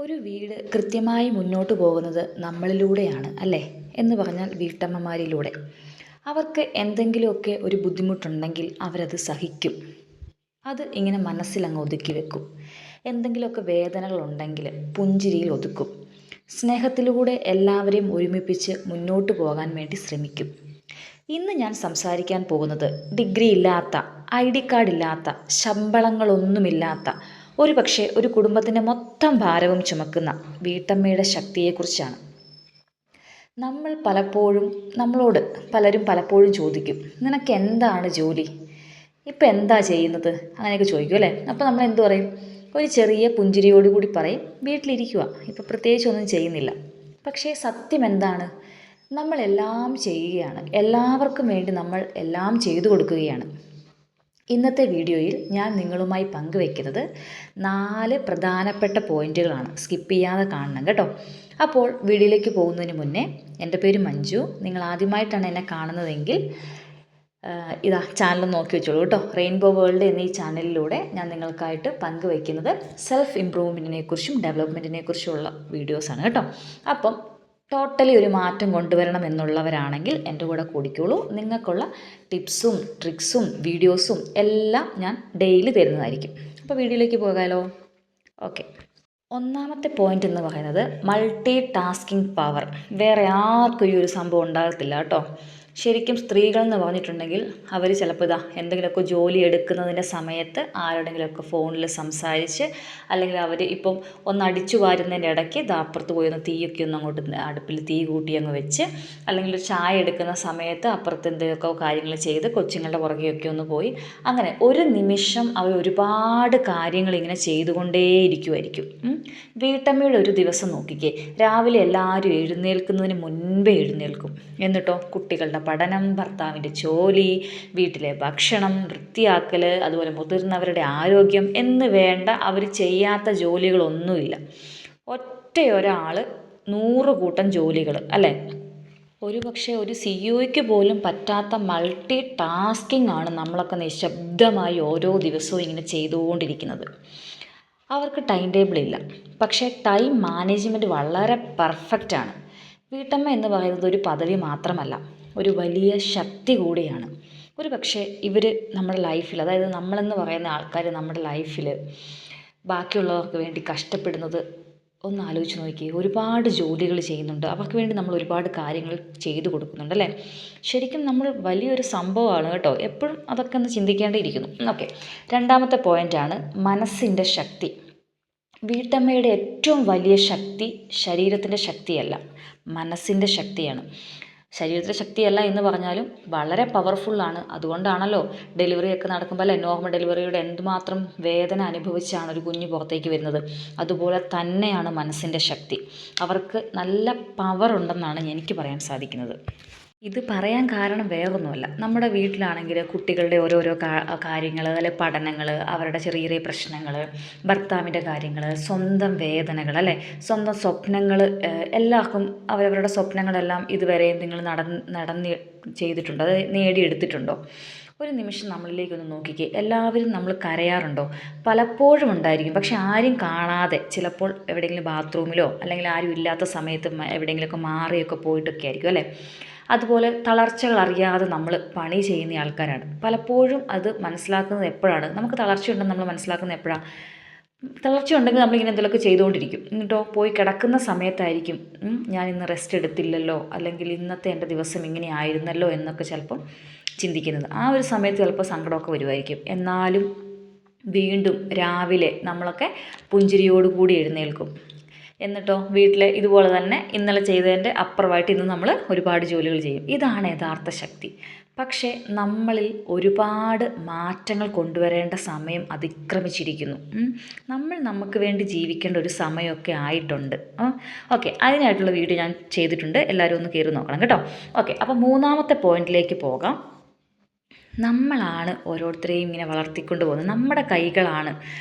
ഒരു വീട് കൃത്യമായി മുന്നോട്ട് പോകുന്നത് നമ്മളിലൂടെയാണ് അല്ലേ എന്ന് പറഞ്ഞാൽ വീട്ടമ്മമാരിലൂടെ. അവർക്ക് എന്തെങ്കിലുമൊക്കെ ഒരു ബുദ്ധിമുട്ടുണ്ടെങ്കിൽ അവരത് സഹിക്കും. അത് ഇങ്ങനെ മനസ്സിലങ്ങ് ഒതുക്കി വെക്കും. എന്തെങ്കിലുമൊക്കെ വേദനകളുണ്ടെങ്കിൽ പുഞ്ചിരിയിൽ ഒതുക്കും. സ്നേഹത്തിലൂടെ എല്ലാവരെയും ഒരുമിപ്പിച്ച് മുന്നോട്ട് പോകാൻ വേണ്ടി ശ്രമിക്കും. ഇന്ന് ഞാൻ സംസാരിക്കാൻ പോകുന്നത് ഡിഗ്രി ഇല്ലാത്ത, ID കാർഡ് ഇല്ലാത്ത, ശമ്പളങ്ങളൊന്നുമില്ലാത്ത, ഒരു പക്ഷേ ഒരു കുടുംബത്തിൻ്റെ മൊത്തം ഭാരവും ചുമക്കുന്ന വീട്ടമ്മയുടെ ശക്തിയെക്കുറിച്ചാണ്. നമ്മൾ പലപ്പോഴും നമ്മളോട് പലരും പലപ്പോഴും ചോദിക്കും, നിനക്ക് എന്താണ് ജോലി, ഇപ്പം എന്താ ചെയ്യുന്നത്, അങ്ങനെയൊക്കെ ചോദിക്കും അല്ലേ. അപ്പോൾ നമ്മൾ എന്തു പറയും? ഒരു ചെറിയ പുഞ്ചിരിയോടുകൂടി പറയും, വീട്ടിലിരിക്കുക, ഇപ്പം പ്രത്യേകിച്ചൊന്നും ചെയ്യുന്നില്ല. പക്ഷേ സത്യം എന്താണ്? നമ്മളെല്ലാം ചെയ്യുകയാണ്. എല്ലാവർക്കും വേണ്ടി നമ്മൾ എല്ലാം ചെയ്തു കൊടുക്കുകയാണ്. ഇന്നത്തെ വീഡിയോയിൽ ഞാൻ നിങ്ങളുമായി പങ്കുവയ്ക്കുന്നത് 4 പ്രധാനപ്പെട്ട പോയിന്റുകളാണ്. സ്കിപ്പ് ചെയ്യാതെ കാണണം കേട്ടോ. അപ്പോൾ വീഡിയോയിലേക്ക് പോകുന്നതിന് മുന്നേ, എൻ്റെ പേര് മഞ്ജു. നിങ്ങൾ ആദ്യമായിട്ടാണ് എന്നെ കാണുന്നതെങ്കിൽ ഇതാ ചാനൽ നോക്കി വെച്ചോളൂ കേട്ടോ. റെയിൻബോ വേൾഡ് എന്നീ ചാനലിലൂടെ ഞാൻ നിങ്ങൾക്കായിട്ട് പങ്കുവയ്ക്കുന്നത് സെൽഫ് ഇമ്പ്രൂവ്മെൻറ്റിനെ കുറിച്ചും ഡെവലപ്മെൻറ്റിനെ കുറിച്ചുമുള്ള വീഡിയോസാണ് കേട്ടോ. അപ്പം ടോട്ടലി ഒരു മാറ്റം കൊണ്ടുവരണം എന്നുള്ളവരാണെങ്കിൽ എൻ്റെ കൂടെ കൂടിക്കോളൂ. നിങ്ങൾക്കുള്ള ടിപ്സും ട്രിക്സും വീഡിയോസും എല്ലാം ഞാൻ ഡെയിലി തരുന്നതായിരിക്കും. അപ്പോൾ വീഡിയോയിലേക്ക് പോകാമല്ലോ. ഓക്കെ, ഒന്നാമത്തെ പോയിന്റ് എന്ന് പറയുന്നത് മൾട്ടി ടാസ്കിങ് പവർ. വേറെ ആർക്കും ഈ ഒരു സംഭവം ഉണ്ടാകത്തില്ല കേട്ടോ. ശരിക്കും സ്ത്രീകൾ എന്ന് പറഞ്ഞിട്ടുണ്ടെങ്കിൽ അവർ ചിലപ്പോൾ എന്തെങ്കിലുമൊക്കെ ജോലി എടുക്കുന്നതിൻ്റെ സമയത്ത് ആരോടെങ്കിലുമൊക്കെ ഫോണിൽ സംസാരിച്ച്, അല്ലെങ്കിൽ അവർ ഇപ്പം ഒന്ന് അടിച്ചു വാരുന്നതിൻ്റെ ഇടയ്ക്ക് അപ്പുറത്ത് പോയി ഒന്ന് തീയൊക്കെ ഒന്ന് അങ്ങോട്ട് അടുപ്പിൽ തീ കൂട്ടി അങ്ങ് വെച്ച്, അല്ലെങ്കിൽ ഒരു ചായ എടുക്കുന്ന സമയത്ത് അപ്പുറത്ത് എന്തെങ്കിലുമൊക്കെ കാര്യങ്ങൾ ചെയ്ത് കൊച്ചുങ്ങളുടെ പുറകെയൊക്കെ ഒന്ന് പോയി, അങ്ങനെ ഒരു നിമിഷം അവർ ഒരുപാട് കാര്യങ്ങൾ ഇങ്ങനെ ചെയ്തുകൊണ്ടേയിരിക്കുമായിരിക്കും. വീട്ടമ്മയുടെ ഒരു ദിവസം നോക്കിക്കേ. രാവിലെ എല്ലാവരും എഴുന്നേൽക്കുന്നതിന് മുൻപേ എഴുന്നേൽക്കും. എന്നിട്ടോ കുട്ടികളുടെ പഠനം, ഭർത്താവിൻ്റെ ജോലി, വീട്ടിലെ ഭക്ഷണം, വൃത്തിയാക്കൽ, അതുപോലെ മുതിർന്നവരുടെ ആരോഗ്യം എന്ന് വേണ്ട അവർ ചെയ്യാത്ത ജോലികളൊന്നുമില്ല. ഒറ്റയൊരാൾ 100 കൂട്ടം ജോലികൾ അല്ലേ. ഒരു പക്ഷേ ഒരു CEO പോലും പറ്റാത്ത മൾട്ടി ടാസ്കിംഗ് ആണ് നമ്മളൊക്കെ നിശബ്ദമായി ഓരോ ദിവസവും ഇങ്ങനെ ചെയ്തുകൊണ്ടിരിക്കുന്നത്. അവർക്ക് ടൈം ടേബിൾ ഇല്ല, പക്ഷേ ടൈം മാനേജ്മെൻറ്റ് വളരെ പെർഫെക്റ്റാണ്. വീട്ടമ്മ എന്ന് പറയുന്നത് ഒരു പദവി മാത്രമല്ല, ഒരു വലിയ ശക്തി കൂടിയാണ്. ഒരു പക്ഷേ ഇവർ നമ്മുടെ ലൈഫിൽ, അതായത് നമ്മളെന്ന് പറയുന്ന ആൾക്കാർ നമ്മുടെ ലൈഫിൽ ബാക്കിയുള്ളവർക്ക് വേണ്ടി കഷ്ടപ്പെടുന്നത് ഒന്ന് ആലോചിച്ച് നോക്കിയേ. ഒരുപാട് ജോലികൾ ചെയ്യുന്നുണ്ട്, അവർക്ക് വേണ്ടി നമ്മൾ ഒരുപാട് കാര്യങ്ങൾ ചെയ്തു കൊടുക്കുന്നുണ്ട് അല്ലേ. ശരിക്കും നമ്മൾ വലിയൊരു സംഭവമാണ് കേട്ടോ. എപ്പോഴും അതൊക്കെ ഒന്ന് ചിന്തിക്കേണ്ടിയിരിക്കുന്നു. ഓക്കെ, രണ്ടാമത്തെ പോയിൻ്റാണ് മനസ്സിൻ്റെ ശക്തി. വീട്ടമ്മയുടെ ഏറ്റവും വലിയ ശക്തി ശരീരത്തിൻ്റെ ശക്തിയല്ല, മനസ്സിൻ്റെ ശക്തിയാണ്. ശരീരത്തിൻ്റെ ശക്തിയല്ല എന്ന് പറഞ്ഞാലും വളരെ പവർഫുള്ളാണ്. അതുകൊണ്ടാണല്ലോ ഡെലിവറിയൊക്കെ നടക്കുമ്പോൾ അല്ലേ, നോർമൽ ഡെലിവറിയുടെ എന്തുമാത്രം വേദന അനുഭവിച്ചാണ് ഒരു കുഞ്ഞ് പുറത്തേക്ക് വരുന്നത്. അതുപോലെ തന്നെയാണ് മനസ്സിൻ്റെ ശക്തി. അവർക്ക് നല്ല പവർ ഉണ്ടെന്നാണ് എനിക്ക് പറയാൻ സാധിക്കുന്നത്. ഇത് പറയാൻ കാരണം വേറൊന്നുമല്ല, നമ്മുടെ വീട്ടിലാണെങ്കിൽ കുട്ടികളുടെ ഓരോരോ കാര്യങ്ങൾ, അല്ലെ പഠനങ്ങൾ, അവരുടെ ചെറിയ ചെറിയ പ്രശ്നങ്ങൾ, ഭർത്താവിൻ്റെ കാര്യങ്ങൾ, സ്വന്തം വേദനകൾ അല്ലേ, സ്വന്തം സ്വപ്നങ്ങൾ, എല്ലാവർക്കും അവരവരുടെ സ്വപ്നങ്ങളെല്ലാം ഇതുവരെയും നിങ്ങൾ നടന്ന് ചെയ്തിട്ടുണ്ടോ, അത് നേടിയെടുത്തിട്ടുണ്ടോ? ഒരു നിമിഷം നമ്മളിലേക്കൊന്ന് നോക്കിക്കേ. എല്ലാവരും നമ്മൾ കരയാറുണ്ടോ? പലപ്പോഴും ഉണ്ടായിരിക്കും, പക്ഷെ ആരും കാണാതെ, ചിലപ്പോൾ എവിടെയെങ്കിലും ബാത്റൂമിലോ അല്ലെങ്കിൽ ആരും ഇല്ലാത്ത സമയത്ത് എവിടെയെങ്കിലുമൊക്കെ മാറിയൊക്കെ പോയിട്ടൊക്കെ ആയിരിക്കും അല്ലേ. അതുപോലെ തളർച്ചകൾ അറിയാതെ നമ്മൾ പണി ചെയ്യുന്ന ആൾക്കാരാണ്. പലപ്പോഴും അത് മനസ്സിലാക്കുന്നത് എപ്പോഴാണ്? നമുക്ക് തളർച്ചയുണ്ടെന്ന് നമ്മൾ മനസ്സിലാക്കുന്നത് എപ്പോഴാണ്? തളർച്ച ഉണ്ടെങ്കിൽ നമ്മളിങ്ങനെ എന്തെങ്കിലുമൊക്കെ ചെയ്തുകൊണ്ടിരിക്കും. എന്നിട്ടോ പോയി കിടക്കുന്ന സമയത്തായിരിക്കും ഞാൻ ഇന്ന് റെസ്റ്റ് എടുത്തില്ലല്ലോ, അല്ലെങ്കിൽ ഇന്നത്തെ എൻ്റെ ദിവസം ഇങ്ങനെ ആയിരുന്നല്ലോ എന്നൊക്കെ ചിലപ്പം ചിന്തിക്കുന്നത്. ആ ഒരു സമയത്ത് ചിലപ്പോൾ സങ്കടമൊക്കെ വരുമായിരിക്കും. എന്നാലും വീണ്ടും രാവിലെ നമ്മളൊക്കെ പുഞ്ചിരിയോടുകൂടി എഴുന്നേൽക്കും. എന്നിട്ടോ വീട്ടിലെ ഇതുപോലെ തന്നെ ഇന്നലെ ചെയ്തതിൻ്റെ അപ്പുറമായിട്ട് ഇന്ന് നമ്മൾ ഒരുപാട് ജോലികൾ ചെയ്യും. ഇതാണ് യഥാർത്ഥ ശക്തി. പക്ഷേ നമ്മളിൽ ഒരുപാട് മാറ്റങ്ങൾ കൊണ്ടുവരേണ്ട സമയം അതിക്രമിച്ചിരിക്കുന്നു. നമ്മൾ നമുക്ക് വേണ്ടി ജീവിക്കേണ്ട ഒരു സമയമൊക്കെ ആയിട്ടുണ്ട്. ഓക്കെ, അതിനായിട്ടുള്ള വീഡിയോ ഞാൻ ചെയ്തിട്ടുണ്ട്, എല്ലാവരും ഒന്ന് കയറി നോക്കണം കേട്ടോ. ഓക്കെ, അപ്പോൾ മൂന്നാമത്തെ പോയിന്റിലേക്ക് പോകാം. നമ്മളാണ് ഓരോരുത്തരെയും ഇങ്ങനെ വളർത്തിക്കൊണ്ട് പോകുന്നത്. നമ്മുടെ കൈകളാണ്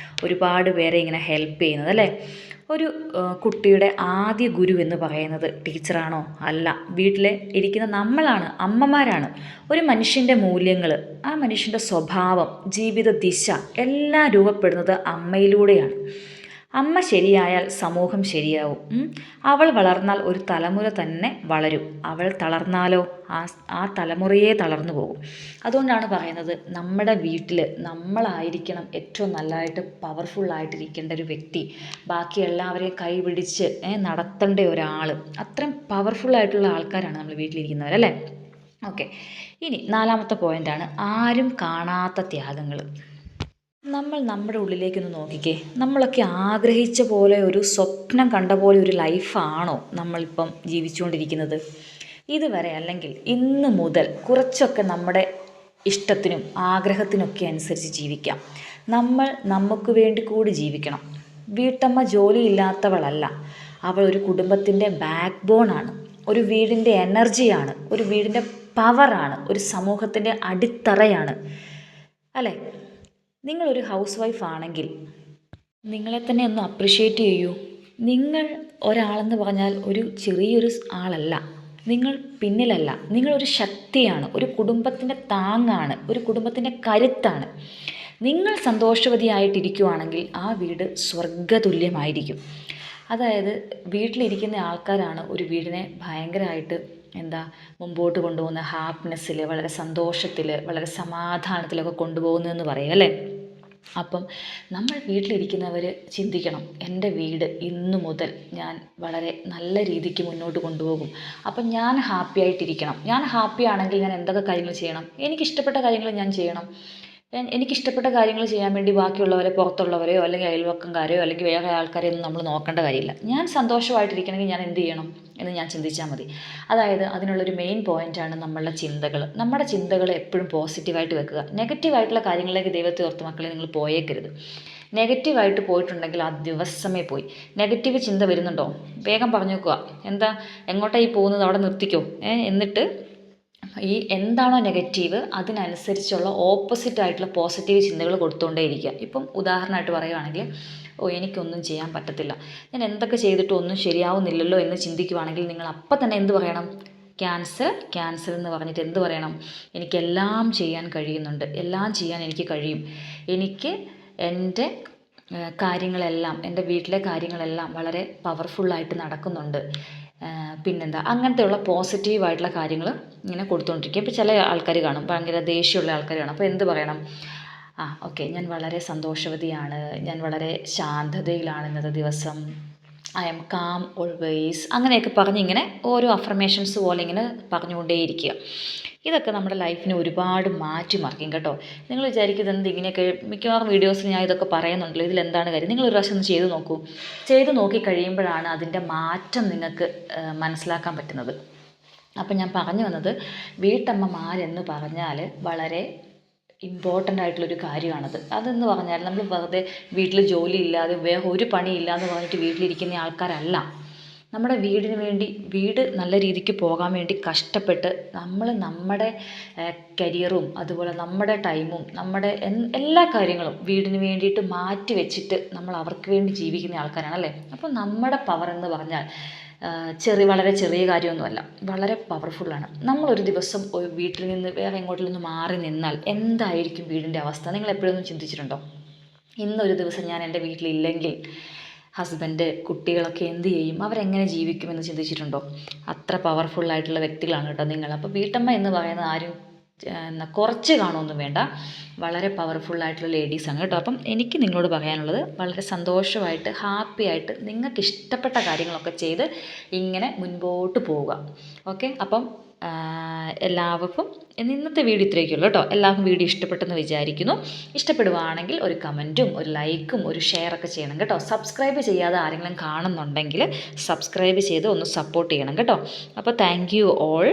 ഒരുപാട് പേരെ ഇങ്ങനെ ഹെൽപ്പ് ചെയ്യുന്നത് അല്ലേ. ഒരു കുട്ടിയുടെ ആദ്യ ഗുരു എന്ന് പറയുന്നത് ടീച്ചറാണോ? അല്ല, വീട്ടിലെ ഇരിക്കുന്ന നമ്മളാണ്, അമ്മമാരാണ്. ഒരു മനുഷ്യൻ്റെ മൂല്യങ്ങൾ, ആ മനുഷ്യൻ്റെ സ്വഭാവം, ജീവിത ദിശ എല്ലാം രൂപപ്പെടുന്നത് അമ്മയിലൂടെയാണ്. അമ്മ ശരിയായാൽ സമൂഹം ശരിയാവും. അവൾ വളർന്നാൽ ഒരു തലമുറ തന്നെ വളരും. അവൾ തളർന്നാലോ ആ തലമുറയെ തളർന്നു പോകും. അതുകൊണ്ടാണ് പറയുന്നത്, നമ്മുടെ വീട്ടിൽ നമ്മളായിരിക്കണം ഏറ്റവും നല്ലതായിട്ട് പവർഫുള്ളായിട്ടിരിക്കേണ്ട ഒരു വ്യക്തി. ബാക്കി എല്ലാവരെയും കൈപിടിച്ച് നടത്തേണ്ട ഒരാൾ. അത്രയും പവർഫുള്ളായിട്ടുള്ള ആൾക്കാരാണ് നമ്മൾ വീട്ടിലിരിക്കുന്നവരല്ലേ. ഓക്കെ, ഇനി 4ാമത്തെ പോയിൻ്റാണ് ആരും കാണാത്ത ത്യാഗങ്ങൾ. നമ്മൾ നമ്മുടെ ഉള്ളിലേക്കൊന്ന് നോക്കിക്കേ. നമ്മളൊക്കെ ആഗ്രഹിച്ച പോലെ ഒരു സ്വപ്നം കണ്ട പോലെ ഒരു ലൈഫാണോ നമ്മളിപ്പം ജീവിച്ചുകൊണ്ടിരിക്കുന്നത്? ഇതുവരെ അല്ലെങ്കിൽ ഇന്ന് മുതൽ കുറച്ചൊക്കെ നമ്മുടെ ഇഷ്ടത്തിനും ആഗ്രഹത്തിനൊക്കെ അനുസരിച്ച് ജീവിക്കാം. നമ്മൾ നമുക്ക് വേണ്ടി കൂടി ജീവിക്കണം. വീട്ടമ്മ ജോലിയില്ലാത്തവളല്ല. അവൾ ഒരു കുടുംബത്തിൻ്റെ ബാക്ക് ബോണാണ്, ഒരു വീടിൻ്റെ എനർജിയാണ്, ഒരു വീടിൻ്റെ പവറാണ്, ഒരു സമൂഹത്തിൻ്റെ അടിത്തറയാണ്, അല്ലേ? നിങ്ങളൊരു ഹൗസ് വൈഫ് ആണെങ്കിൽ നിങ്ങളെ തന്നെ ഒന്ന് അപ്രിഷ്യേറ്റ് ചെയ്യൂ. നിങ്ങൾ ഒരാളെന്ന് പറഞ്ഞാൽ ഒരു ചെറിയൊരു ആളല്ല. നിങ്ങൾ പിന്നിലല്ല. നിങ്ങളൊരു ശക്തിയാണ്, ഒരു കുടുംബത്തിൻ്റെ താങ്ങാണ്, ഒരു കുടുംബത്തിൻ്റെ കരുത്താണ്. നിങ്ങൾ സന്തോഷവതിയായിട്ടിരിക്കുവാണെങ്കിൽ ആ വീട് സ്വർഗ്ഗതുല്യമായിരിക്കും. അതായത് വീട്ടിലിരിക്കുന്ന ആൾക്കാരാണ് ഒരു വീടിനെ ഭയങ്കരമായിട്ട് മുമ്പോട്ട് കൊണ്ടുപോകുന്ന, ഹാപ്പിനെസ്സിൽ, വളരെ സന്തോഷത്തിൽ, വളരെ സമാധാനത്തിലൊക്കെ കൊണ്ടുപോകുന്നതെന്ന് പറയാം, അല്ലേ? അപ്പം നമ്മൾ വീട്ടിലിരിക്കുന്നവർ ചിന്തിക്കണം, എൻ്റെ വീട് ഇന്നു മുതൽ ഞാൻ വളരെ നല്ല രീതിക്ക് മുന്നോട്ട് കൊണ്ടുപോകും. അപ്പം ഞാൻ ഹാപ്പി ആയിട്ടിരിക്കണം. ഞാൻ ഹാപ്പി ആണെങ്കിൽ ഞാൻ എന്തൊക്കെ കാര്യങ്ങൾ ചെയ്യണം? എനിക്കിഷ്ടപ്പെട്ട കാര്യങ്ങൾ ഞാൻ ചെയ്യണം. എനിക്കിഷ്ടപ്പെട്ട കാര്യങ്ങൾ ചെയ്യാൻ വേണ്ടി ബാക്കിയുള്ളവരെ, പുറത്തുള്ളവരെയോ അല്ലെങ്കിൽ അയൽവക്കംകാരെയോ അല്ലെങ്കിൽ വേറെ ആൾക്കാരെയൊന്നും നമ്മൾ നോക്കേണ്ട കാര്യമില്ല. ഞാൻ സന്തോഷമായിട്ടിരിക്കണമെങ്കിൽ ഞാൻ എന്ത് ചെയ്യണം എന്ന് ഞാൻ ചിന്തിച്ചാൽ മതി. അതായത് അതിനുള്ളൊരു മെയിൻ പോയിൻ്റാണ് നമ്മളുടെ ചിന്തകൾ. നമ്മുടെ ചിന്തകൾ എപ്പോഴും പോസിറ്റീവായിട്ട് വെക്കുക. നെഗറ്റീവായിട്ടുള്ള കാര്യങ്ങളിലേക്ക് ദൈവത്തെ ഓർത്ത് മക്കളെ നിങ്ങൾ പോയേക്കരുത്. നെഗറ്റീവായിട്ട് പോയിട്ടുണ്ടെങ്കിൽ ആ ദിവസമേ പോയി. നെഗറ്റീവ് ചിന്ത വരുന്നുണ്ടോ? വേഗം പറഞ്ഞു വെക്കുക. എങ്ങോട്ടാണ് ഈ പോകുന്നത്? അവിടെ നിർത്തിക്കോ. എന്നിട്ട് ഈ എന്താണോ നെഗറ്റീവ് അതിനനുസരിച്ചുള്ള ഓപ്പോസിറ്റായിട്ടുള്ള പോസിറ്റീവ് ചിന്തകൾ കൊടുത്തുകൊണ്ടേയിരിക്കുക. ഇപ്പം ഉദാഹരണമായിട്ട് പറയുകയാണെങ്കിൽ, എനിക്കൊന്നും ചെയ്യാൻ പറ്റത്തില്ല, ഞാൻ എന്തൊക്കെ ചെയ്തിട്ടും ഒന്നും ശരിയാവുന്നില്ലല്ലോ എന്ന് ചിന്തിക്കുവാണെങ്കിൽ നിങ്ങൾ അപ്പം തന്നെ എന്ത് പറയണം? ക്യാൻസൽ എന്ന് പറഞ്ഞിട്ട് എന്ത് പറയണം? എനിക്കെല്ലാം ചെയ്യാൻ കഴിയുന്നുണ്ട്, എല്ലാം ചെയ്യാൻ എനിക്ക് കഴിയും, എനിക്ക് എൻ്റെ കാര്യങ്ങളെല്ലാം, എൻ്റെ വീട്ടിലെ കാര്യങ്ങളെല്ലാം വളരെ പവർഫുള്ളായിട്ട് നടക്കുന്നുണ്ട്, അങ്ങനത്തെയുള്ള പോസിറ്റീവായിട്ടുള്ള കാര്യങ്ങൾ ഇങ്ങനെ കൊടുത്തുകൊണ്ടിരിക്കുക. ഇപ്പോൾ ചില ആൾക്കാർ കാണും, ഭയങ്കര ദേഷ്യമുള്ള ആൾക്കാർ കാണും. അപ്പോൾ എന്ത് പറയണം? ഓക്കെ, ഞാൻ വളരെ സന്തോഷവതിയാണ്, ഞാൻ വളരെ ശാന്തതയിലാണ് ഇന്നത്തെ ദിവസം, ഐ ആം കാം ഓൾവേസ്, അങ്ങനെയൊക്കെ പറഞ്ഞ് ഇങ്ങനെ ഓരോ അഫർമേഷൻസ് പോലെ ഇങ്ങനെ പറഞ്ഞുകൊണ്ടേയിരിക്കുക. ഇതൊക്കെ നമ്മുടെ ലൈഫിനെ ഒരുപാട് മാറ്റിമറിക്കും കേട്ടോ. നിങ്ങൾ വിചാരിക്കുന്നത് ഇങ്ങനെയൊക്കെ മിക്കവാറും വീഡിയോസിൽ ഞാൻ ഇതൊക്കെ പറയുന്നുണ്ടല്ലോ, ഇതിലെന്താണ് കാര്യം? നിങ്ങളൊരു പ്രാവശ്യം ഒന്ന് ചെയ്ത് നോക്കൂ. ചെയ്ത് നോക്കി കഴിയുമ്പോഴാണ് അതിൻ്റെ മാറ്റം നിങ്ങൾക്ക് മനസ്സിലാക്കാൻ പറ്റുന്നത്. അപ്പം ഞാൻ പറഞ്ഞു വന്നത്, വീട്ടമ്മമാരെന്ന് പറഞ്ഞാൽ വളരെ ഇമ്പോർട്ടൻ്റ് ആയിട്ടുള്ളൊരു കാര്യമാണത്. അതെന്ന് പറഞ്ഞാൽ നമ്മൾ വെറുതെ വീട്ടിൽ ജോലിയില്ലാതെ വേറെ ഒരു പണിയില്ലാന്ന് പറഞ്ഞിട്ട് വീട്ടിലിരിക്കുന്ന ആൾക്കാരല്ല. നമ്മുടെ വീടിന് വേണ്ടി, വീട് നല്ല രീതിക്ക് പോകാൻ വേണ്ടി കഷ്ടപ്പെട്ട് നമ്മൾ നമ്മുടെ കരിയറും അതുപോലെ നമ്മുടെ ടൈമും നമ്മുടെ എല്ലാ കാര്യങ്ങളും വീടിന് വേണ്ടിയിട്ട് മാറ്റി വെച്ചിട്ട് നമ്മൾ അവർക്ക് വേണ്ടി ജീവിക്കുന്ന ആൾക്കാരാണല്ലേ. അപ്പോൾ നമ്മുടെ പവർ എന്ന് പറഞ്ഞാൽ വളരെ ചെറിയ കാര്യമൊന്നുമല്ല, വളരെ പവർഫുള്ളാണ്. നമ്മളൊരു ദിവസം ഒരു വീട്ടിൽ നിന്ന് വേറെ എങ്ങോട്ടിൽ മാറി നിന്നാൽ എന്തായിരിക്കും വീടിൻ്റെ അവസ്ഥ? നിങ്ങൾ എപ്പോഴൊന്നും ചിന്തിച്ചിട്ടുണ്ടോ? ഇന്നൊരു ദിവസം ഞാൻ എൻ്റെ വീട്ടിലില്ലെങ്കിൽ ഹസ്ബൻഡ്, കുട്ടികളൊക്കെ എന്ത് ചെയ്യും? അവരെങ്ങനെ ജീവിക്കുമെന്ന് ചിന്തിച്ചിട്ടുണ്ടോ? അത്ര പവർഫുള്ളായിട്ടുള്ള വ്യക്തികളാണ് കേട്ടോ നിങ്ങൾ. അപ്പോൾ വീട്ടമ്മ എന്ന് പറയുന്നത് ആരും കുറച്ച് കാണുമൊന്നും വേണ്ട, വളരെ പവർഫുള്ളായിട്ടുള്ള ലേഡീസാണ് കേട്ടോ. അപ്പം എനിക്ക് നിങ്ങളോട് പറയാനുള്ളത്, വളരെ സന്തോഷമായിട്ട് ഹാപ്പി ആയിട്ട് നിങ്ങൾക്ക് ഇഷ്ടപ്പെട്ട കാര്യങ്ങളൊക്കെ ചെയ്ത് ഇങ്ങനെ മുൻപോട്ട് പോവുക. ഓക്കെ, അപ്പം എല്ലാവർക്കും ഇന്നത്തെ വീഡിയോ ഇത്രയൊക്കെയുള്ളൂ കേട്ടോ. എല്ലാവർക്കും വീഡിയോ ഇഷ്ടപ്പെട്ടെന്ന് വിചാരിക്കുന്നു. ഇഷ്ടപ്പെടുവാണെങ്കിൽ ഒരു കമൻറ്റും ഒരു ലൈക്കും ഒരു ഷെയറൊക്കെ ചെയ്യണം കേട്ടോ. സബ്സ്ക്രൈബ് ചെയ്യാതെ ആരെങ്കിലും കാണുന്നുണ്ടെങ്കിൽ സബ്സ്ക്രൈബ് ചെയ്ത് ഒന്ന് സപ്പോർട്ട് ചെയ്യണം കേട്ടോ. അപ്പോൾ താങ്ക് യു ഓൾ.